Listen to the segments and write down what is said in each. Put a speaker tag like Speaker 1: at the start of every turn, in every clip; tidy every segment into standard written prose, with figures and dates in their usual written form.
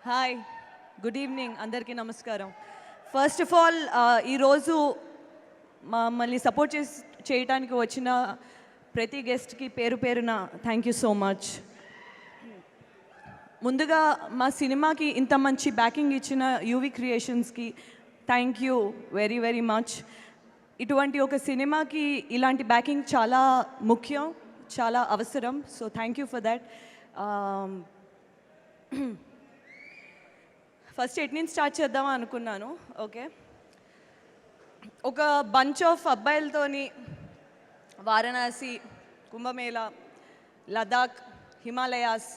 Speaker 1: Hi, good evening, అందరికీ నమస్కారం. First of all ఈరోజు మమ్మల్ని సపోర్ట్ చేయడానికి వచ్చిన ప్రతి గెస్ట్కి పేరు పేరున థ్యాంక్ యూ సో మచ్. ముందుగా మా సినిమాకి ఇంత మంచి బ్యాకింగ్ ఇచ్చిన యూవి క్రియేషన్స్కి thank you very very much. ఇటువంటి ఒక సినిమాకి ఇలాంటి బ్యాకింగ్ చాలా ముఖ్యం, చాలా అవసరం. So thank you for that. First ఎట్ నుంచి స్టార్ట్ చేద్దామా అనుకున్నాను. ఓకే, ఒక బంచ్ ఆఫ్ అబ్బాయిలతోని వారణాసి, కుంభమేళా, లదాఖ్, హిమాలయాస్,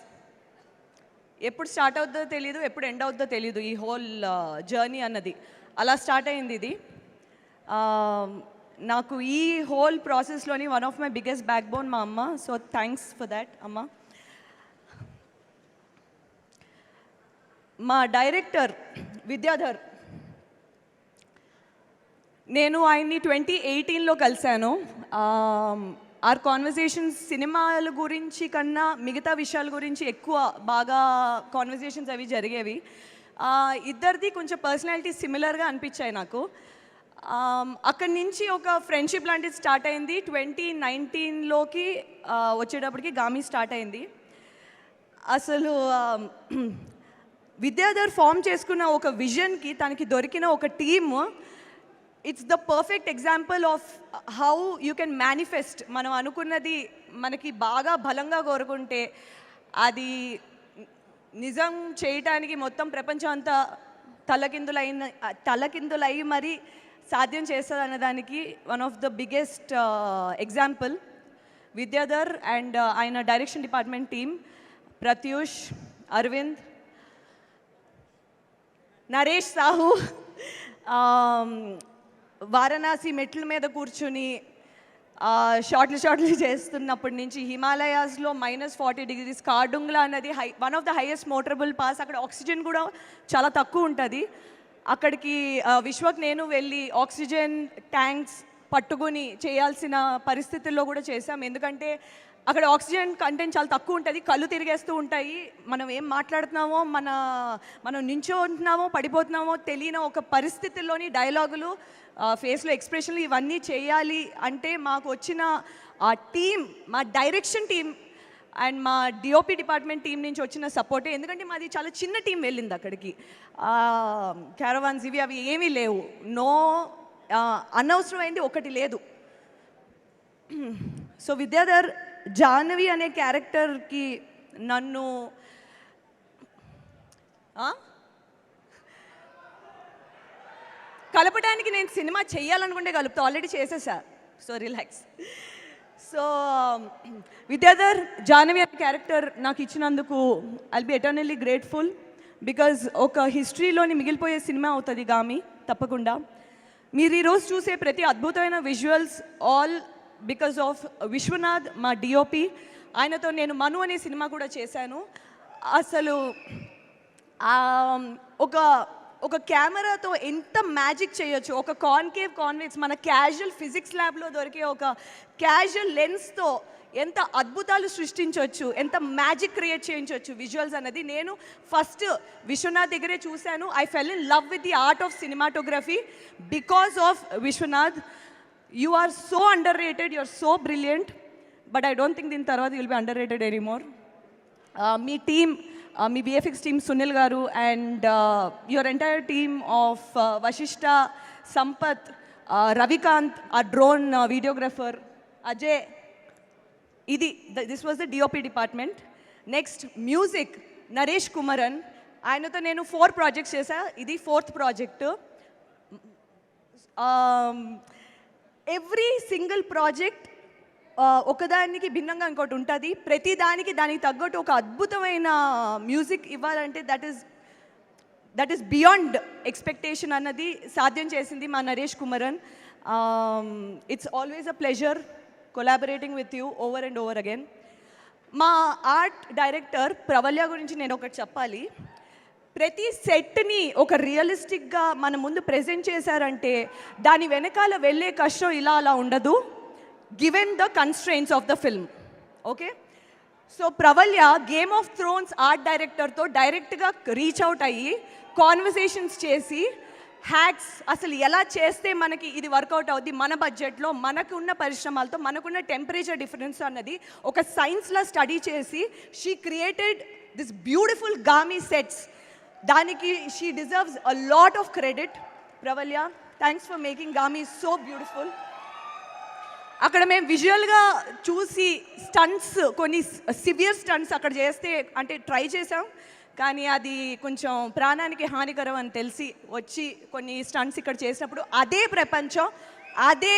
Speaker 1: ఎప్పుడు స్టార్ట్ అవుతుందో తెలీదు, ఎప్పుడు ఎండ్ అవుతుందో తెలీదు ఈ హోల్ జర్నీ అన్నది. అలా స్టార్ట్ అయింది ఇది. నాకు ఈ హోల్ ప్రాసెస్లోని one of my biggest back bone మా అమ్మ. సో థ్యాంక్స్ ఫర్ దాట్ అమ్మ. మా డైరెక్టర్ విద్యాధర్, నేను ఆయన్ని 2018లో కలిశాను. ఆర్ కాన్వర్జేషన్స్ సినిమాల గురించి కన్నా మిగతా విషయాల గురించి ఎక్కువ బాగా కాన్వర్జేషన్స్ అవి జరిగేవి. ఇద్దరిది కొంచెం పర్సనాలిటీ సిమిలర్గా అనిపించాయి నాకు. అక్కడి నుంచి ఒక ఫ్రెండ్షిప్ లాంటిది స్టార్ట్ అయింది. 2019లోకి వచ్చేటప్పటికి గామి స్టార్ట్ అయింది. అసలు విద్యాధర్ ఫామ్ చేసుకున్న ఒక విజన్కి తనకి దొరికిన ఒక team, it's the perfect example of how you can manifest. మనం అనుకున్నది మనకి బాగా బలంగా కోరుకుంటే అది నిజం చేయటానికి మొత్తం ప్రపంచం అంతా తలకిందులై మరి సాధ్యం చేస్తుంది అన్నదానికి one of the biggest example Vidyadhar and ఆయన direction department team, Pratyush, Aravind, Naresh Sahu. Varanasi మెట్ల మీద కూర్చుని షార్ట్లు చేస్తున్నప్పటి నుంచి హిమాలయాస్లో -40 degrees కార్డుంగ్లా అన్నది one of the highest motorable pass. అక్కడ ఆక్సిజన్ కూడా చాలా తక్కువ ఉంటుంది. అక్కడికి విశ్వక్ నేను వెళ్ళి ఆక్సిజన్ ట్యాంక్స్ పట్టుకుని చేయాల్సిన పరిస్థితుల్లో కూడా చేశాం. ఎందుకంటే అక్కడ ఆక్సిజన్ కంటెంట్ చాలా తక్కువ ఉంటుంది, కళ్ళు తిరిగేస్తూ ఉంటాయి. మనం ఏం మాట్లాడుతున్నామో మనం నించో ఉంటున్నామో పడిపోతున్నామో తెలియని ఒక పరిస్థితుల్లోని డైలాగులు, ఫేస్లో ఎక్స్ప్రెషన్లు ఇవన్నీ చేయాలి అంటే మాకు వచ్చిన ఆ టీం, మా డైరెక్షన్ టీం అండ్ మా డిఓపి డిపార్ట్మెంట్ టీం నుంచి వచ్చిన సపోర్టే. ఎందుకంటే మాది చాలా చిన్న టీం వెళ్ళింది అక్కడికి. క్యారవాన్స్ ఇవి అవి ఏమీ లేవు. అనవసరమైంది ఒకటి లేదు. సో విద్యాధర్ జాహ్నవి అనే క్యారెక్టర్కి నన్ను కలపడానికి నేను సినిమా చెయ్యాలనుకుంటే కలుపుతా, ఆల్రెడీ చేసేసా. So relax. So Vidyadhar Jahnavi అనే క్యారెక్టర్ నాకు ఇచ్చినందుకు I'll be eternally grateful. Because ఒక హిస్టరీలోని మిగిలిపోయే సినిమా అవుతుంది గామి తప్పకుండా. మీరు ఈరోజు చూసే ప్రతి అద్భుతమైన visuals all because of Vishwanath, మా డిఓపి. ఆయనతో నేను మను అనే సినిమా కూడా చేశాను. అసలు ఒక కెమెరాతో ఎంత మ్యాజిక్ చేయొచ్చు, ఒక కాన్వేక్స్ మన క్యాజువల్ ఫిజిక్స్ ల్యాబ్లో దొరికే ఒక క్యాజువల్ లెన్స్తో ఎంత అద్భుతాలు సృష్టించవచ్చు, ఎంత మ్యాజిక్ క్రియేట్ చేయించవచ్చు విజువల్స్ అన్నది నేను ఫస్ట్ విశ్వనాథ్ దగ్గరే చూశాను. I fell in love with the art of cinematography because of Vishwanath. You are so underrated, you are so brilliant, but I don't think din tarvata you will be underrated anymore. Me team, me VFX team Sunil garu and your entire team of Vashishta, Sampath, Ravikant, our drone videographer, Ajay. This was the DOP department. Next, music, Naresh Kumaran. Ayanato nenu 4 projects chesa, idi 4th project. Every single project ఒకదానికి భిన్నంగా ఇంకోటి ఉంటుంది. ప్రతి దానికి తగ్గట్టు ఒక అద్భుతమైన music ఇవ్వాలంటే దట్ ఈస్ బియాండ్ ఎక్స్పెక్టేషన్ అన్నది సాధ్యం చేసింది మా Naresh Kumaran. It's always a pleasure collaborating with you over and over again. మా ఆర్ట్ డైరెక్టర్ ప్రవల్య గురించి నేను ఒకటి చెప్పాలి. ప్రతి సెట్ని ఒక రియలిస్టిక్గా మన ముందు ప్రెజెంట్ చేశారంటే దాని వెనకాల వెళ్ళే కష్టం ఇలా అలా ఉండదు, given the constraints of the film. Okay, so Pravalya Game of Thrones art డైరెక్టర్తో డైరెక్ట్గా రీచ్ అవుట్ అయ్యి కాన్వర్సేషన్స్ చేసి హ్యాక్స్ అసలు ఎలా చేస్తే మనకి ఇది వర్కౌట్ అవుద్ది మన బడ్జెట్లో మనకున్న పరిశ్రమలతో మనకున్న టెంపరేచర్ డిఫరెన్స్ అన్నది ఒక సైన్స్లో స్టడీ చేసి she created this beautiful Gaami sets. దానికి she deserves a lot of credit. Pravalya, thanks for making Gaami so beautiful. అక్కడ మేము విజువల్గా చూసి స్టంట్స్, కొన్ని సివియర్ స్టంట్స్ అక్కడ చేస్తే అంటే ట్రై చేసాం, కానీ అది కొంచెం ప్రాణానికి హానికరం అని తెలిసి వచ్చి కొన్ని స్టంట్స్ ఇక్కడ చేసినప్పుడు అదే ప్రపంచం, అదే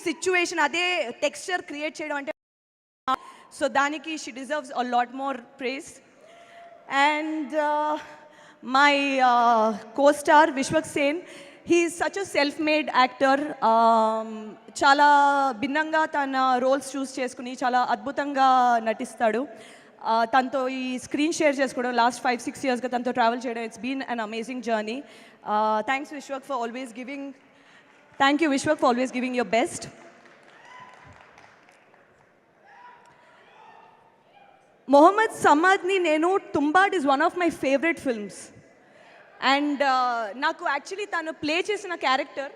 Speaker 1: సిచ్యువేషన్, అదే టెక్స్చర్ క్రియేట్ చేయడం అంటే, సో దానికి she deserves a lot more praise. And my co-star Vishwak Sen, he is such a self made actor. చాలా భిన్నంగా తన రోల్స్ చూస్ చేసుకుని చాలా అద్భుతంగా నటిస్తాడు. తనతో ఈ స్క్రీన్ షేర్ చేసుకోవడం లాస్ట్ 5-6 yearsగా తనతో ట్రావెల్ చేయడం, it's been an amazing journey. Thanks Vishwak for always giving, thank you Vishwak for always giving your best. Mohammad సమాద్ని నేను Tumbbad is one of my favourite films. And నాకు యాక్చువల్లీ తను ప్లే చేసిన క్యారెక్టర్,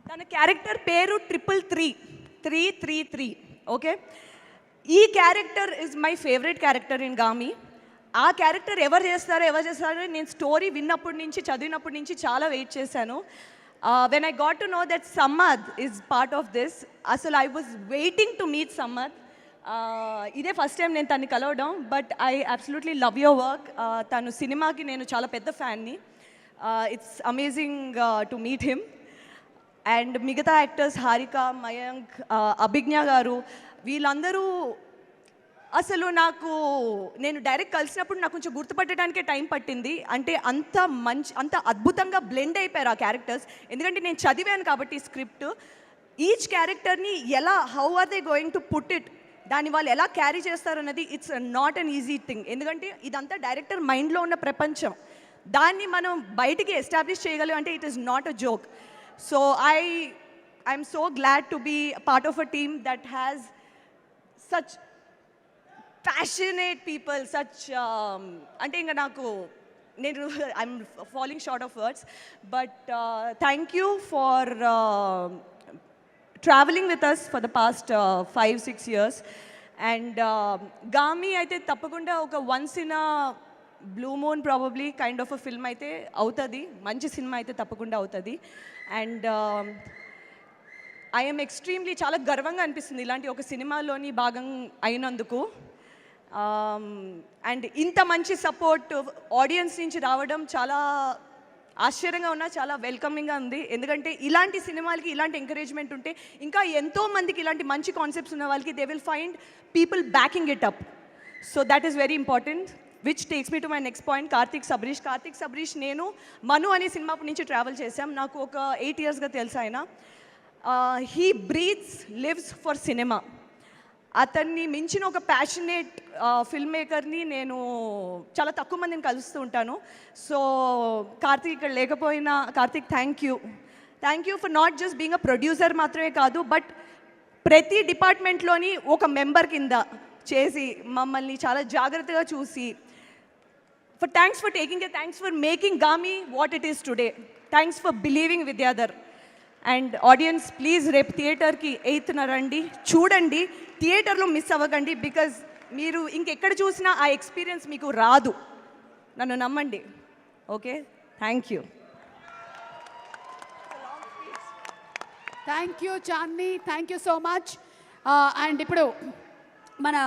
Speaker 1: తన క్యారెక్టర్ పేరు 333 ఓకే. ఈ character is my favourite character in Gaami. ఆ character ఎవరు చేస్తారో నేను స్టోరీ విన్నప్పటి నుంచి, చదివినప్పటి నుంచి చాలా వెయిట్ చేశాను. When I got to know that Samad is part of this, అసలు I was waiting to meet Samad. ఇదే ఫస్ట్ టైం నేను తన్ని కలవడం, but I absolutely love your work. తను సినిమాకి నేను చాలా పెద్ద ఫ్యాన్ని. It's amazing to meet him. And మిగతా యాక్టర్స్ హారిక, మయాంక్, అభిజ్ఞ గారు, వీళ్ళందరూ అసలు నేను డైరెక్ట్ కలిసినప్పుడు నాకు కొంచెం గుర్తుపట్టడానికే టైం పట్టింది. అంటే అంత అద్భుతంగా బ్లెండ్ అయిపోయారు ఆ క్యారెక్టర్స్. ఎందుకంటే నేను చదివాను కాబట్టి స్క్రిప్ట్, ఈచ్ క్యారెక్టర్ని how are they going to put it, దాన్ని వాళ్ళు ఎలా క్యారీ చేస్తారన్నది it's not an easy thing. ఎందుకంటే ఇదంతా డైరెక్టర్ మైండ్లో ఉన్న ప్రపంచం, దాన్ని మనం బయటికి ఎస్టాబ్లిష్ చేయగలం అంటే it is not a joke. So I'm so glad to be part of a team that has such passionate people, such అంటే ఇంకా I'm following short of words. But thank you for travelling with us for the past 5-6 years. And Gaami అయితే తప్పకుండా ఒక once in a blue moon probably kind of a film అయితే అవుతుంది, మంచి cinema అయితే తప్పకుండా అవుతుంది. అండ్ ఐఎమ్ ఎక్స్ట్రీమ్లీ చాలా గర్వంగా అనిపిస్తుంది ఇలాంటి ఒక సినిమాలోని భాగం అయినందుకు. అండ్ ఇంత మంచి సపోర్ట్ ఆడియన్స్ నుంచి రావడం చాలా ఆశ్చర్యంగా ఉన్నా, చాలా వెల్కమింగ్గా ఉంది. ఎందుకంటే ఇలాంటి సినిమాలకి ఇలాంటి ఎంకరేజ్మెంట్ ఉంటే ఇంకా ఎంతోమందికి ఇలాంటి మంచి కాన్సెప్ట్స్ ఉన్న వాళ్ళకి they will find people backing it up. So that is very important, which takes me to my next point, Karthik Sabareesh నేను మను అనే సినిమా నుంచి ట్రావెల్ చేశాం. నాకు ఒక 8 yearsగా తెలుసు ఆయన. He breathes, lives for cinema. అతన్ని మించిన ఒక ప్యాషనేట్ ఫిల్మ్ మేకర్ని నేను చాలా తక్కువ మందిని కలుస్తూ ఉంటాను. సో కార్తీక్ ఇక్కడ లేకపోయినా, Karthik thank you for not just being a producer మాత్రమే కాదు, బట్ ప్రతి డిపార్ట్మెంట్లోని ఒక మెంబర్ కింద చేసి మమ్మల్ని చాలా జాగ్రత్తగా చూసి, thanks for thanks for making గామీ what it is today. Thanks for believing Vidyadhar. And audience please రేపు థియేటర్కి 8th రండి, చూడండి, థియేటర్లో మిస్ అవ్వకండి. బికాజ్ మీరు ఇంకెక్కడ చూసినా ఆ ఎక్స్పీరియన్స్ మీకు రాదు, నన్ను నమ్మండి. Okay, thank you
Speaker 2: Chandini, thank you so much. And ఇప్పుడు మన